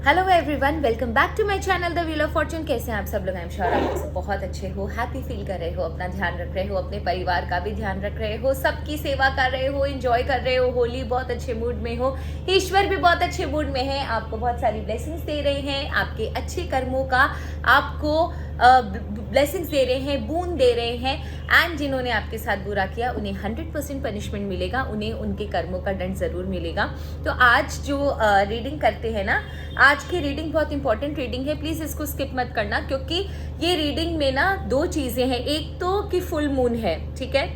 Hello everyone, welcome back to my channel the wheel of fortune. कैसे हैं आप सब लोग? आई एम श्योर आप सब बहुत अच्छे हो, हैप्पी फील कर रहे हो, अपना ध्यान रख रहे हो, अपने परिवार का भी ध्यान रख रहे हो, सबकी सेवा कर रहे हो, एंजॉय कर रहे हो, होली बहुत अच्छे मूड में हो, ईश्वर भी बहुत अच्छे मूड में है, आपको बहुत सारी ब्लेसिंग्स दे रहे हैं, आपके अच्छे कर्मों का आपको ब्लेसिंग्स दे रहे हैं, बूंद दे रहे हैं। एंड जिन्होंने आपके साथ बुरा किया उन्हें 100% पनिशमेंट मिलेगा, उन्हें उनके कर्मों का दंड जरूर मिलेगा। तो आज जो रीडिंग करते हैं ना, आज की रीडिंग बहुत इंपॉर्टेंट रीडिंग है, प्लीज इसको स्किप मत करना, क्योंकि ये रीडिंग में ना दो चीजें हैं। एक तो कि फुल मून है, ठीक है,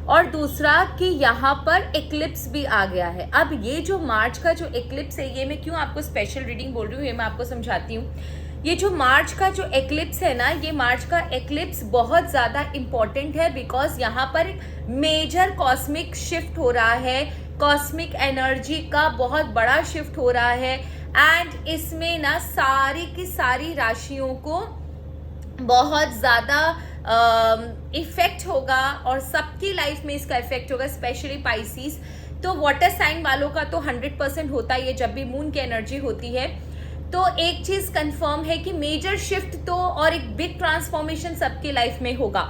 और दूसरा कि यहाँ पर एक्लिप्स भी आ गया है। अब ये जो मार्च का जो एक्लिप्स है, ये मैं क्यों आपको स्पेशल रीडिंग बोल रही हूँ, ये मैं आपको समझाती हूँ। ये जो मार्च का जो एक्लिप्स है ना, ये मार्च का एक्लिप्स बहुत ज़्यादा इम्पॉर्टेंट है, बिकॉज यहाँ पर एक मेजर कॉस्मिक शिफ्ट हो रहा है, कॉस्मिक एनर्जी का बहुत बड़ा शिफ्ट हो रहा है। एंड इसमें ना सारी की सारी राशियों को बहुत ज़्यादा इफेक्ट होगा और सबकी लाइफ में इसका इफेक्ट होगा, स्पेशली पाइसिस। तो वाटर साइन वालों का तो 100% होता ही है जब भी मून की एनर्जी होती है। तो एक चीज कंफर्म है कि मेजर शिफ्ट तो और एक बिग ट्रांसफॉर्मेशन सबकी लाइफ में होगा।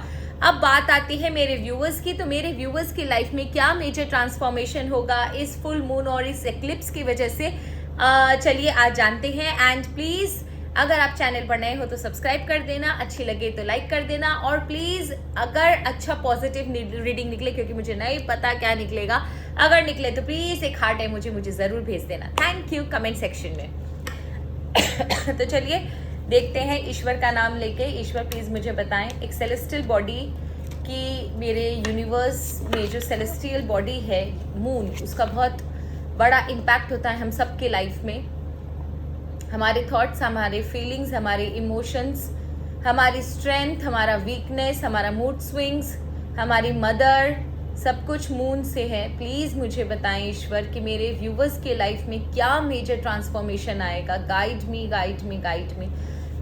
अब बात आती है मेरे व्यूअर्स की, तो मेरे व्यूअर्स की लाइफ में क्या मेजर ट्रांसफॉर्मेशन होगा इस फुल मून और इस एक्लिप्स की वजह से, चलिए आज जानते हैं। एंड प्लीज अगर आप चैनल पर नए हो तो सब्सक्राइब कर देना, अच्छी लगे तो लाइक कर देना, और प्लीज अगर अच्छा पॉजिटिव रीडिंग निकले, क्योंकि मुझे नहीं पता क्या निकलेगा, अगर निकले तो प्लीज एक हार्ट है मुझे जरूर भेज देना। थैंक यू कमेंट सेक्शन में। तो चलिए देखते हैं, ईश्वर का नाम लेके। ईश्वर प्लीज मुझे बताएं, एक सेलेस्टियल बॉडी की, मेरे यूनिवर्स में जो सेलेस्टियल बॉडी है मून, उसका बहुत बड़ा इम्पैक्ट होता है हम सबके लाइफ में। हमारे थॉट्स, हमारे फीलिंग्स, हमारे इमोशंस, हमारी स्ट्रेंथ, हमारा वीकनेस, हमारा मूड स्विंग्स, हमारी मदर, सब कुछ मून से है। प्लीज़ मुझे बताएं ईश्वर कि मेरे व्यूवर्स के लाइफ में क्या मेजर ट्रांसफॉर्मेशन आएगा। Guide me, guide me, guide me.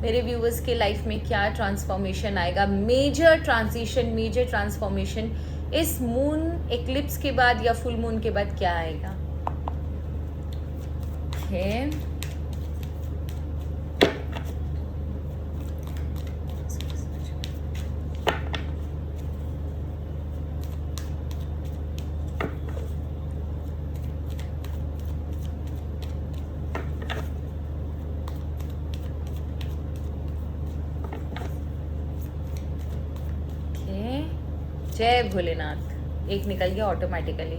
मेरे व्यूवर्स के लाइफ में क्या ट्रांसफॉर्मेशन आएगा, मेजर ट्रांजिशन, मेजर ट्रांसफॉर्मेशन इस मून एक्लिप्स के बाद या फुल मून के बाद क्या आएगा। ओके, जय भोलेनाथ। एक निकल गया ऑटोमेटिकली।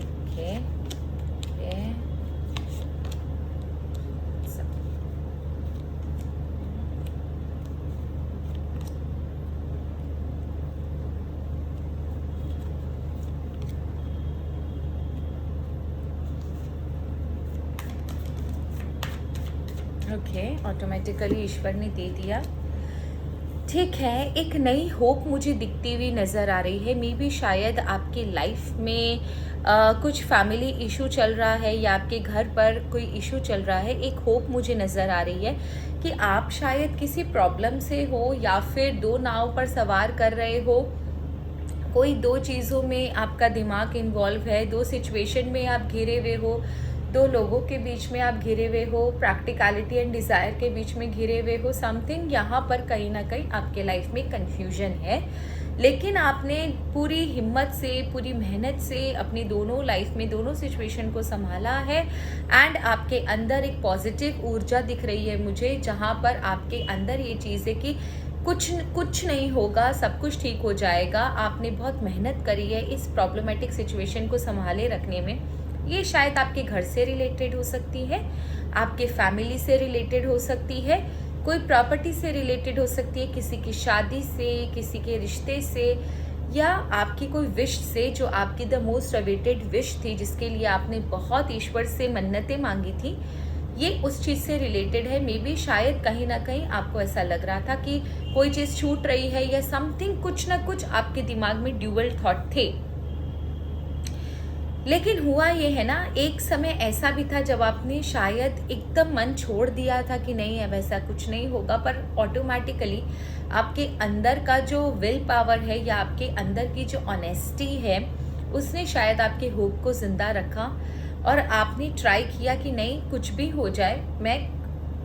ओके, ऑटोमेटिकली ईश्वर ने दे दिया। ठीक है, एक नई होप मुझे दिखती हुई नज़र आ रही है। मे बी शायद आपकी लाइफ में कुछ फैमिली इशू चल रहा है या आपके घर पर कोई इशू चल रहा है। एक होप मुझे नज़र आ रही है कि आप शायद किसी प्रॉब्लम से हो या फिर दो नाव पर सवार कर रहे हो। कोई दो चीज़ों में आपका दिमाग इन्वॉल्व है, दो सिचुएशन में आप घिरे हुए हो, दो लोगों के बीच में आप घिरे हुए हो, प्रैक्टिकलिटी एंड डिज़ायर के बीच में घिरे हुए हो। समथिंग यहाँ पर कहीं ना कहीं आपके लाइफ में कंफ्यूजन है, लेकिन आपने पूरी हिम्मत से, पूरी मेहनत से अपनी दोनों लाइफ में दोनों सिचुएशन को संभाला है। एंड आपके अंदर एक पॉजिटिव ऊर्जा दिख रही है मुझे, जहाँ पर आपके अंदर ये चीज़ है कि कुछ नहीं होगा, सब कुछ ठीक हो जाएगा। आपने बहुत मेहनत करी है इस प्रॉब्लमेटिक सिचुएशन को संभाले रखने में। ये शायद आपके घर से रिलेटेड हो सकती है, आपके फैमिली से रिलेटेड हो सकती है, कोई प्रॉपर्टी से रिलेटेड हो सकती है, किसी की शादी से, किसी के रिश्ते से, या आपकी कोई विश से जो आपकी द मोस्ट अवेटेड विश थी, जिसके लिए आपने बहुत ईश्वर से मन्नतें मांगी थी। ये उस चीज़ से रिलेटेड है। मे बी शायद कहीं ना कहीं आपको ऐसा लग रहा था कि कोई चीज़ छूट रही है या समथिंग, कुछ ना कुछ आपके दिमाग में ड्यूअल थॉट थे। लेकिन हुआ ये है ना, एक समय ऐसा भी था जब आपने शायद एकदम मन छोड़ दिया था कि नहीं अब ऐसा कुछ नहीं होगा, पर ऑटोमेटिकली आपके अंदर का जो विल पावर है या आपके अंदर की जो ऑनेस्टी है, उसने शायद आपके होप को जिंदा रखा और आपने ट्राई किया कि नहीं कुछ भी हो जाए मैं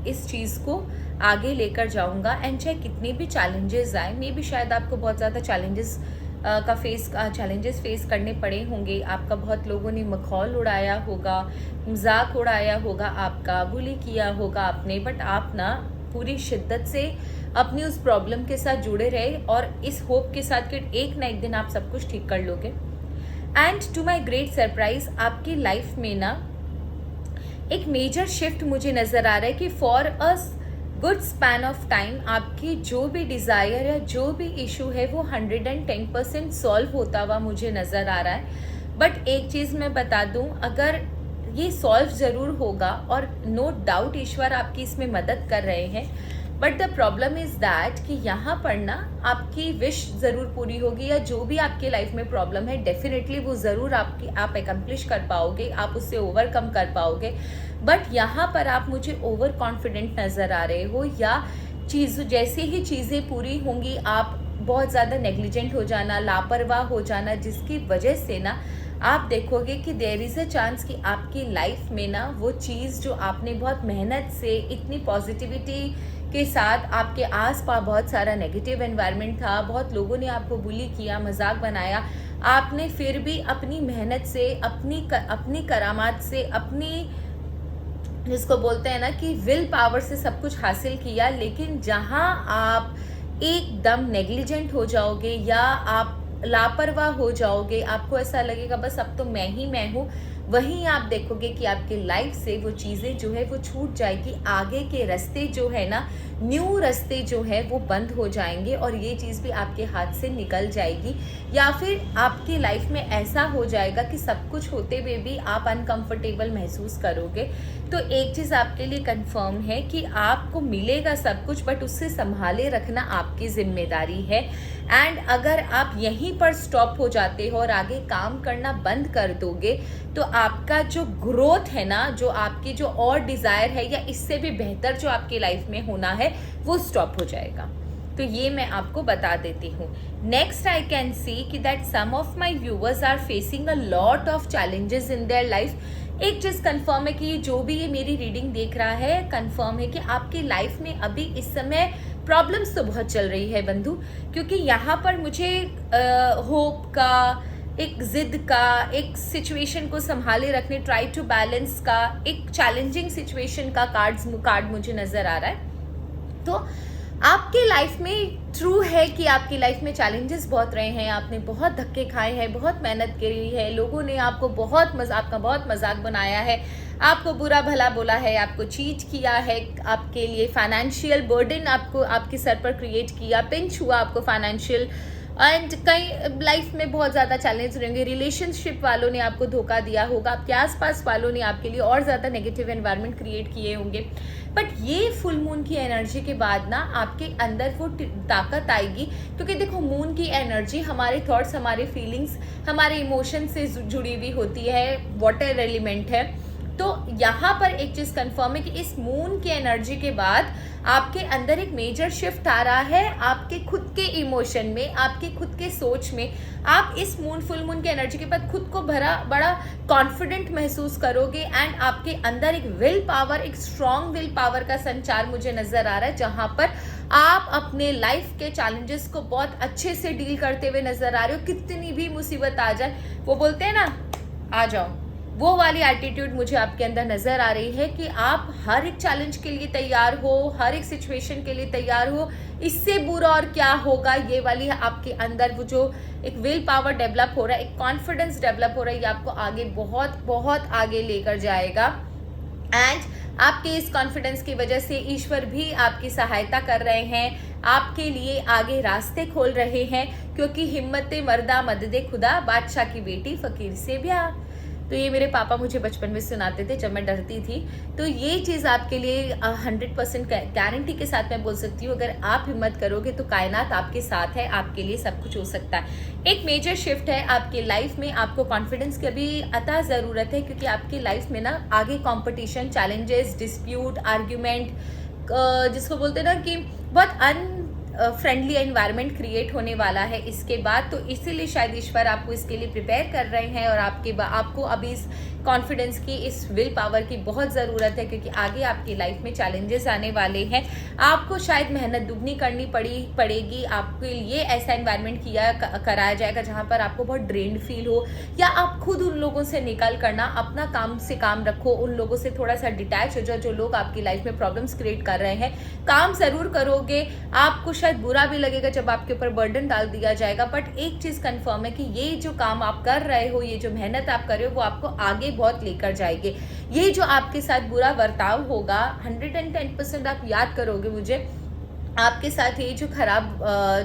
इस चीज़ को आगे लेकर जाऊंगा। एंड चाहे कितने भी चैलेंजेस आए, मे भी शायद आपको बहुत ज़्यादा चैलेंजेस फेस करने पड़े होंगे, आपका बहुत लोगों ने मखौल उड़ाया होगा, मजाक उड़ाया होगा, आपका बुली किया होगा आपने, बट आप ना पूरी शिद्दत से अपनी उस प्रॉब्लम के साथ जुड़े रहे और इस होप के साथ कि एक ना एक दिन आप सब कुछ ठीक कर लोगे। And to my great surprise, आपकी लाइफ में ना एक मेजर शिफ्ट मुझे नज़र आ रहा है कि for a good span of time आपकी जो भी डिज़ायर या जो भी इशू है वो 110% सॉल्व होता हुआ मुझे नज़र आ रहा है। बट एक चीज़ मैं बता दूं, अगर ये सॉल्व ज़रूर होगा और नो डाउट ईश्वर आपकी इसमें मदद कर रहे हैं, but the problem is that कि यहाँ पर ना आपकी विश ज़रूर पूरी होगी, या जो भी आपके लाइफ में प्रॉब्लम है डेफिनेटली वो ज़रूर आप एकम्प्लिश कर पाओगे, आप उससे ओवरकम कर पाओगे। बट यहाँ पर आप मुझे ओवर कॉन्फिडेंट नज़र आ रहे हो, या जैसे ही चीज़ें पूरी होंगी आप बहुत ज़्यादा नेग्लिजेंट हो जाना, लापरवाह हो जाना, जिसकी वजह से ना आप देखोगे कि देयर इज़ अ चांस कि आपकी लाइफ में ना वो चीज़ जो आपने बहुत मेहनत से इतनी पॉजिटिविटी के साथ, आपके आसपास बहुत सारा नेगेटिव एनवायरनमेंट था, बहुत लोगों ने आपको बुली किया, मजाक बनाया, आपने फिर भी अपनी मेहनत से, अपनी करामात से, अपनी जिसको बोलते हैं ना कि विल पावर से सब कुछ हासिल किया। लेकिन जहां आप एकदम नेग्लिजेंट हो जाओगे या आप लापरवाह हो जाओगे, आपको ऐसा लगेगा बस अब तो मैं ही मैं हूँ, वहीं आप देखोगे कि आपके लाइफ से वो चीज़ें जो है वो छूट जाएगी, आगे के रास्ते जो है ना, न्यू रास्ते जो है वो बंद हो जाएंगे और ये चीज़ भी आपके हाथ से निकल जाएगी। या फिर आपकी लाइफ में ऐसा हो जाएगा कि सब कुछ होते हुए भी आप अनकंफर्टेबल महसूस करोगे। तो एक चीज़ आपके लिए कंफर्म है कि आपको मिलेगा सब कुछ, बट उससे संभाले रखना आपकी जिम्मेदारी है। एंड अगर आप यहीं पर स्टॉप हो जाते हो और आगे काम करना बंद कर दोगे, तो आपका जो ग्रोथ है ना, जो आपकी जो और डिज़ायर है या इससे भी बेहतर जो आपकी लाइफ में होना है, वो स्टॉप हो जाएगा। तो ये मैं आपको बता देती हूँ। नेक्स्ट आई कैन सी कि that some of my viewers are facing a lot of challenges in their life. एक चीज़ कंफर्म है कि जो भी ये मेरी रीडिंग देख रहा है, कंफर्म है कि आपकी लाइफ में अभी इस समय प्रॉब्लम्स तो बहुत चल रही है बंधु, क्योंकि यहाँ पर मुझे होप का, एक जिद का, एक सिचुएशन को संभाले रखने, ट्राई टू बैलेंस का, एक चैलेंजिंग सिचुएशन का कार्ड मुझे नज़र आ रहा है। तो आपके लाइफ में ट्रू है कि आपकी लाइफ में चैलेंजेस बहुत रहे हैं, आपने बहुत धक्के खाए हैं, बहुत मेहनत करी है, लोगों ने आपको आपका बहुत मजाक बनाया है, आपको बुरा भला बोला है, आपको चीट किया है, आपके लिए फाइनेंशियल बर्डन आपके सर पर क्रिएट किया, पिंच हुआ आपको फाइनेंशियल। एंड कई लाइफ में बहुत ज़्यादा चैलेंज रहेंगे, रिलेशनशिप वालों ने आपको धोखा दिया होगा, आपके आसपास वालों ने आपके लिए और ज़्यादा नेगेटिव एनवायरनमेंट क्रिएट किए होंगे। बट ये फुल मून की एनर्जी के बाद ना आपके अंदर वो ताकत आएगी, क्योंकि देखो मून की एनर्जी हमारे थॉट्स, हमारे फीलिंग्स, हमारे इमोशन से जुड़ी हुई होती है, वाटर एलिमेंट है। तो यहाँ पर एक चीज़ कंफर्म है कि इस मून की एनर्जी के बाद आपके अंदर एक मेजर शिफ्ट आ रहा है, आपके खुद के इमोशन में, आपके खुद के सोच में। आप इस फुल मून की एनर्जी के बाद खुद को बड़ा कॉन्फिडेंट महसूस करोगे, एंड आपके अंदर एक विल पावर, एक स्ट्रॉन्ग विल पावर का संचार मुझे नजर आ रहा है, जहां पर आप अपने लाइफ के चैलेंजेस को बहुत अच्छे से डील करते हुए नजर आ रहे हो। कितनी भी मुसीबत आ जाए, वो बोलते हैं ना, आ जाओ, वो वाली एटीट्यूड मुझे आपके अंदर नजर आ रही है कि आप हर एक चैलेंज के लिए तैयार हो, हर एक सिचुएशन के लिए तैयार हो, इससे बुरा और क्या होगा, ये वाली आपके अंदर वो जो एक विल पावर डेवलप हो रहा है, एक कॉन्फिडेंस डेवलप हो रहा है, ये आपको आगे बहुत बहुत आगे लेकर जाएगा। एंड आपके इस कॉन्फिडेंस की वजह से ईश्वर भी आपकी सहायता कर रहे हैं, आपके लिए आगे रास्ते खोल रहे हैं, क्योंकि हिम्मत मर्दा मददे खुदा, बादशाह की बेटी फकीर से ब्याह। तो ये मेरे पापा मुझे बचपन में सुनाते थे जब मैं डरती थी। तो ये चीज़ आपके लिए 100% गारंटी के साथ मैं बोल सकती हूँ, अगर आप हिम्मत करोगे तो कायनात आपके साथ है, आपके लिए सब कुछ हो सकता है। एक मेजर शिफ्ट है आपके लाइफ में, आपको कॉन्फिडेंस की भी अता ज़रूरत है, क्योंकि आपकी लाइफ में ना आगे कॉम्पिटिशन, चैलेंजेस, डिस्प्यूट, आर्ग्यूमेंट, जिसको बोलते हैं ना कि बहुत फ्रेंडली एनवायरनमेंट क्रिएट होने वाला है इसके बाद। तो इसीलिए शायद ईश्वर आपको इसके लिए प्रिपेयर कर रहे हैं और आपको अभी इस कॉन्फिडेंस की, इस विल पावर की बहुत ज़रूरत है, क्योंकि आगे आपकी लाइफ में चैलेंजेस आने वाले हैं। आपको शायद मेहनत दुगनी करनी पड़ेगी। आपके लिए ऐसा एनवायरनमेंट कराया जाएगा जहाँ पर आपको बहुत ड्रेन्ड फील हो, या आप खुद उन लोगों से निकल करना अपना काम से काम रखो, उन लोगों से थोड़ा सा डिटैच हो जाओ जो लोग आपकी लाइफ में प्रॉब्लम्स क्रिएट कर रहे हैं। काम ज़रूर करोगे, आपको शायद बुरा भी लगेगा जब आपके ऊपर बर्डन डाल दिया जाएगा, बट एक चीज़ कंफर्म है कि ये जो काम आप कर रहे हो, ये जो मेहनत आप कर रहे हो, वो आपको आगे बहुत लेकर जाएंगे। ये जो आपके साथ बुरा बर्ताव होगा 110% आप याद करोगे मुझे, आपके साथ ये जो खराब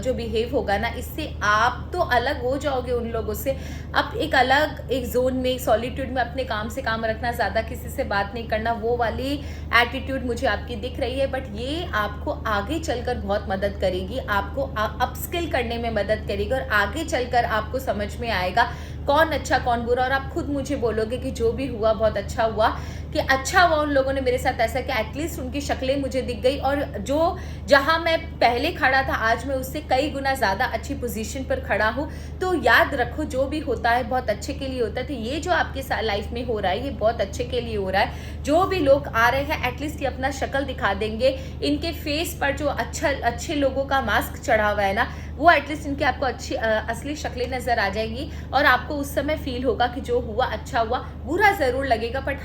जो बिहेव होगा ना, इससे आप तो अलग हो जाओगे उन लोगों से। आप एक अलग एक जोन में, सॉलिट्यूड में अपने काम से काम रखना, ज़्यादा किसी से बात नहीं करना, वो वाली एटीट्यूड मुझे आपकी दिख रही है। बट ये आपको आगे चलकर बहुत मदद करेगी, आपको अपस्किल करने में मदद करेगी, और आगे चलकर आपको समझ में आएगा कौन अच्छा कौन बुरा, और आप खुद मुझे बोलोगे कि जो भी हुआ बहुत अच्छा हुआ, कि अच्छा हुआ उन लोगों ने मेरे साथ ऐसा कि एटलीस्ट उनकी शक्लें मुझे दिख गई, और जो जहां मैं पहले खड़ा था आज मैं उससे कई गुना ज़्यादा अच्छी पोजीशन पर खड़ा हूं। तो याद रखो, जो भी होता है बहुत अच्छे के लिए होता है। तो ये जो आपके लाइफ में हो रहा है, ये बहुत अच्छे के लिए हो रहा है। जो भी लोग आ रहे हैं एटलीस्ट ये अपना शक्ल दिखा देंगे, इनके फेस पर जो अच्छे लोगों का मास्क चढ़ा हुआ है ना, वो एटलीस्ट इनके आपको अच्छी असली शक्लें नज़र आ जाएंगी, और आपको उस समय फील होगा कि जो हुआ अच्छा हुआ। बुरा ज़रूर लगेगा, बट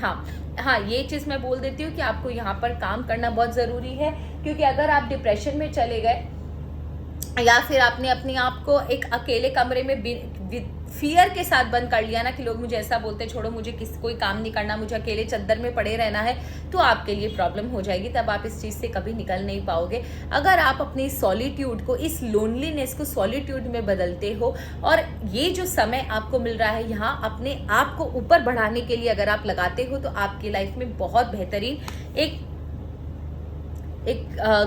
हाँ ये चीज़ मैं बोल देती हूँ कि आपको यहाँ पर काम करना बहुत ज़रूरी है, क्योंकि अगर आप डिप्रेशन में चले गए, या फिर आपने अपने आप को एक अकेले कमरे में फियर के साथ बंद कर लिया ना, कि लोग मुझे ऐसा बोलते हैं छोड़ो मुझे कोई काम नहीं करना, मुझे अकेले चद्दर में पड़े रहना है, तो आपके लिए प्रॉब्लम हो जाएगी। तब आप इस चीज़ से कभी निकल नहीं पाओगे। अगर आप अपनी सॉलिट्यूड को, इस लोनलीनेस को सॉलिट्यूड में बदलते हो, और ये जो समय आपको मिल रहा है यहाँ अपने आप को ऊपर बढ़ाने के लिए अगर आप लगाते हो, तो आपकी लाइफ में बहुत बेहतरीन एक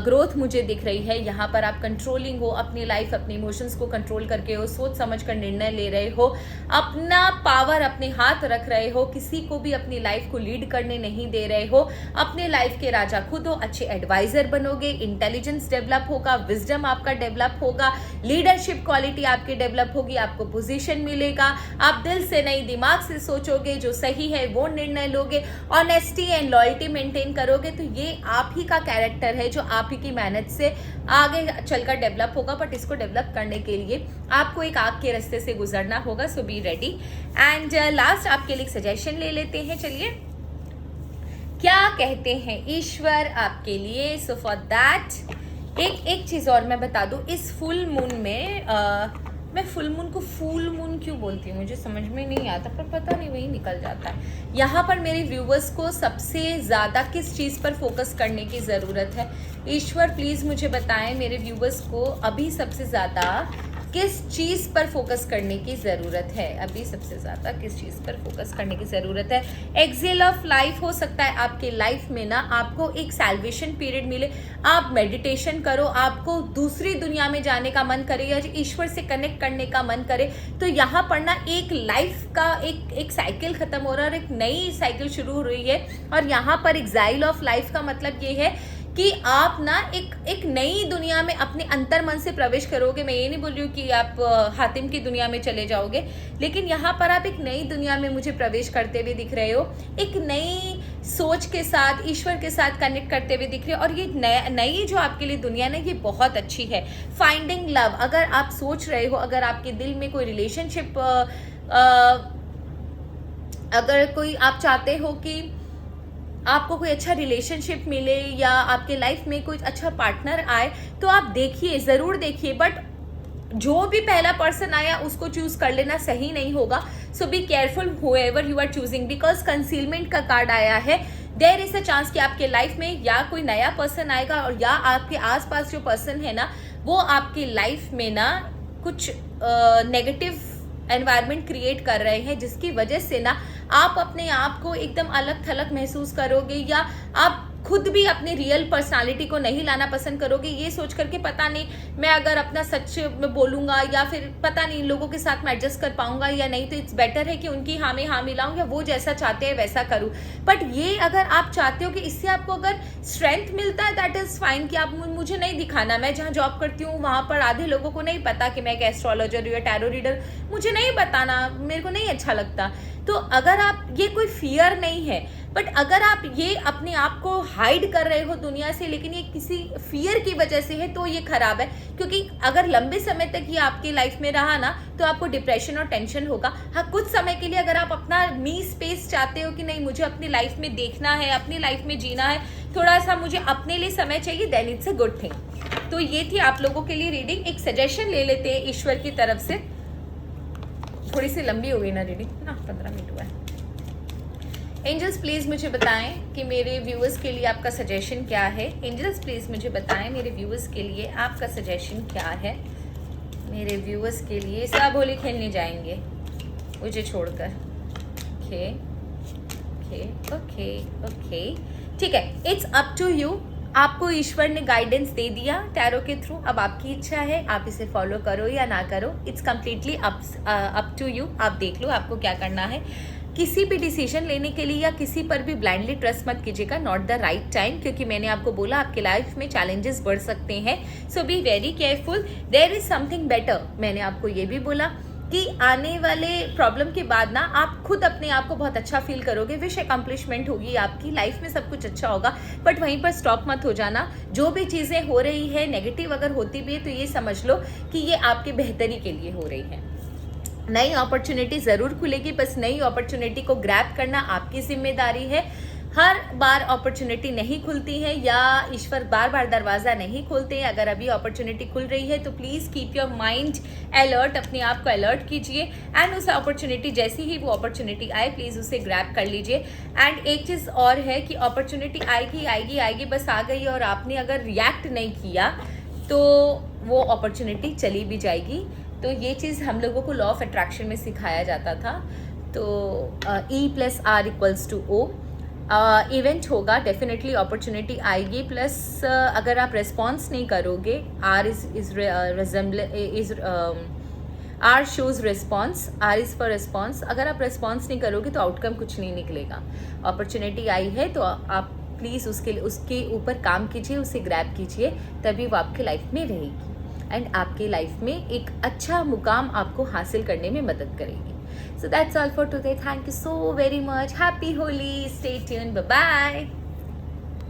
ग्रोथ मुझे दिख रही है। यहाँ पर आप कंट्रोलिंग हो, अपनी लाइफ अपने इमोशंस को कंट्रोल करके हो, सोच समझ कर निर्णय ले रहे हो, अपना पावर अपने हाथ रख रहे हो, किसी को भी अपनी लाइफ को लीड करने नहीं दे रहे हो, अपने लाइफ के राजा खुद हो, अच्छे एडवाइजर बनोगे, इंटेलिजेंस डेवलप होगा, विजडम आपका डेवलप होगा, लीडरशिप क्वालिटी आपकी डेवलप होगी, आपको पोजीशन मिलेगा, आप दिल से नहीं दिमाग से सोचोगे, जो सही है वो निर्णय लोगे, ऑनेस्टी एंड लॉयल्टी मेंटेन करोगे। तो ये आप ही का कैरेक्टर है जो आप ही की मेहनत से आगे चलकर डेवलप होगा। बट इसको डेवलप करने के लिए आपको एक आग के रास्ते से गुजरना होगा। So be ready. And last आपके लिए सजेशन ले लेते हैं। चलिए क्या कहते हैं ईश्वर आपके लिए। सो फॉर दैट एक चीज और मैं बता दूं, इस फुल मून में मैं फुल मून को फुल मून क्यों बोलती हूँ मुझे समझ में नहीं आता, पर पता नहीं वही निकल जाता है। यहाँ पर मेरे व्यूवर्स को सबसे ज़्यादा किस चीज़ पर फोकस करने की ज़रूरत है? ईश्वर प्लीज़ मुझे बताएं मेरे व्यूवर्स को अभी सबसे ज़्यादा किस चीज़ पर फोकस करने की ज़रूरत है? अभी सबसे ज़्यादा किस चीज़ पर फोकस करने की ज़रूरत है? एक्सेल ऑफ लाइफ हो सकता है आपके लाइफ में ना आपको एक सैल्वेशन पीरियड मिले, आप मेडिटेशन करो, आपको दूसरी दुनिया में जाने का मन करे, या ईश्वर से कनेक्ट करने का मन करे, तो यहाँ पर ना एक लाइफ का एक साइकिल खत्म हो रहा है और एक नई साइकिल शुरू हो रही है। और यहाँ पर एक्साइल ऑफ लाइफ का मतलब ये है कि आप ना एक नई दुनिया में अपने अंतर मन से प्रवेश करोगे। मैं ये नहीं बोल रही हूँ कि आप हातिम की दुनिया में चले जाओगे, लेकिन यहाँ पर आप एक नई दुनिया में मुझे प्रवेश करते हुए दिख रहे हो, एक नई सोच के साथ, ईश्वर के साथ कनेक्ट करते हुए दिख रहे हो। और ये नई जो आपके लिए दुनिया ना, ये बहुत अच्छी है। फाइंडिंग लव, अगर आप सोच रहे हो, अगर आपके दिल में कोई रिलेशनशिप, अगर कोई आप चाहते हो कि आपको कोई अच्छा रिलेशनशिप मिले या आपके लाइफ में कोई अच्छा पार्टनर आए, तो आप देखिए, ज़रूर देखिए, बट जो भी पहला पर्सन आया उसको चूज कर लेना सही नहीं होगा। So be careful whoever you are choosing, because concealment का कार्ड आया है। देयर इज अ चांस कि आपके लाइफ में या कोई नया पर्सन आएगा, और या आपके आसपास जो पर्सन है ना, वो आपकी लाइफ में ना कुछ नेगेटिव एनवायरनमेंट क्रिएट कर रहे हैं, जिसकी वजह से ना आप अपने आप को एकदम अलग थलग महसूस करोगे, या आप खुद भी अपनी रियल पर्सनालिटी को नहीं लाना पसंद करोगे, ये सोच करके पता नहीं मैं अगर अपना सच में बोलूंगा या फिर पता नहीं लोगों के साथ मैं एडजस्ट कर पाऊंगा या नहीं, तो इट्स बेटर है कि उनकी हाँ में हाँ मिलाऊं या वो जैसा चाहते हैं वैसा करूं। बट ये अगर आप चाहते हो कि इससे आपको अगर स्ट्रेंथ मिलता है, दैट इज फाइन, कि आप मुझे नहीं दिखाना। मैं जहाँ जॉब करती हूँ वहां पर आधे लोगों को नहीं पता कि मैं एक एस्ट्रोलॉजर हूँ या टैरो रीडर, मुझे नहीं बताना, मेरे को नहीं अच्छा लगता। तो अगर आप, ये कोई फियर नहीं है, बट अगर आप ये अपने आप को हाइड कर रहे हो दुनिया से, लेकिन ये किसी फियर की वजह से है, तो ये खराब है। क्योंकि अगर लंबे समय तक ये आपकी लाइफ में रहा ना, तो आपको डिप्रेशन और टेंशन होगा। हाँ, कुछ समय के लिए अगर आप अपना मी स्पेस चाहते हो कि नहीं मुझे अपनी लाइफ में देखना है, अपनी लाइफ में जीना है, थोड़ा सा मुझे अपने लिए समय चाहिए, then it's a good thing. तो ये थी आप लोगों के लिए रीडिंग। एक सजेशन ले लेते हैं ईश्वर की तरफ से। थोड़ी सी लंबी हो गई ना रीडिंग ना, 15 मिनट हुआ है। एंजल्स प्लीज मुझे बताएं कि मेरे व्यूअर्स के लिए आपका सजेशन क्या है। एंजल्स प्लीज मुझे बताएं मेरे व्यूअर्स के लिए आपका सजेशन क्या है। मेरे व्यूअर्स के लिए सब होली खेलने जाएंगे मुझे छोड़कर। ओके ओके ओके ओके, ठीक है, इट्स अप टू यू। आपको ईश्वर ने गाइडेंस दे दिया टैरो के थ्रू, अब आपकी इच्छा है आप इसे फॉलो करो या ना करो। It's completely up to you. आप देख लो आपको क्या करना है। किसी भी डिसीजन लेने के लिए या किसी पर भी ब्लाइंडली ट्रस्ट मत कीजिएगा, नॉट द राइट टाइम, क्योंकि मैंने आपको बोला आपके लाइफ में चैलेंजेस बढ़ सकते हैं। So be very careful, there is something better. मैंने आपको ये भी बोला कि आने वाले प्रॉब्लम के बाद ना आप खुद अपने आप को बहुत अच्छा फील करोगे, विश अकम्पलिशमेंट होगी आपकी लाइफ में, सब कुछ अच्छा होगा। बट वहीं पर स्टॉप मत हो जाना। जो भी चीज़ें हो रही है नेगेटिव अगर होती भी है तो ये समझ लो कि ये आपके बेहतरी के लिए हो रही है। नई अपॉर्चुनिटी ज़रूर खुलेगी, बस नई अपॉर्चुनिटी को ग्रैब करना आपकी जिम्मेदारी है। हर बार अपॉर्चुनिटी नहीं खुलती है या ईश्वर बार बार दरवाज़ा नहीं खोलते हैं। अगर अभी अपॉर्चुनिटी खुल रही है तो please keep your mind alert, अपने आप को अलर्ट कीजिए एंड उस अपॉर्चुनिटी, जैसी ही वो अपॉर्चुनिटी आए प्लीज़ उसे ग्रैब कर लीजिए। एंड एक चीज़ और है कि अपॉर्चुनिटी आएगी आएगी आएगी, बस आ गई और आपने अगर रिएक्ट नहीं किया तो वो अपॉर्चुनिटी चली भी जाएगी। तो ये चीज़ हम लोगों को लॉ ऑफ अट्रैक्शन में सिखाया जाता था। तो E+R=O। इवेंट होगा, डेफिनेटली अपॉर्चुनिटी आएगी, प्लस अगर आप रेस्पॉन्स नहीं करोगे, R shows response, R is for response. अगर आप रेस्पॉन्स नहीं करोगे तो आउटकम कुछ नहीं निकलेगा। अपॉर्चुनिटी आई है तो आप प्लीज़ उसके ऊपर काम कीजिए, उसे ग्रैब कीजिए, तभी वो आपकी लाइफ में रहेगी एंड आपके लाइफ में एक अच्छा मुकाम आपको हासिल करने में मदद करेगी। So that's all for today. Thank you so very much. Happy Holi. Stay tuned. Bye bye.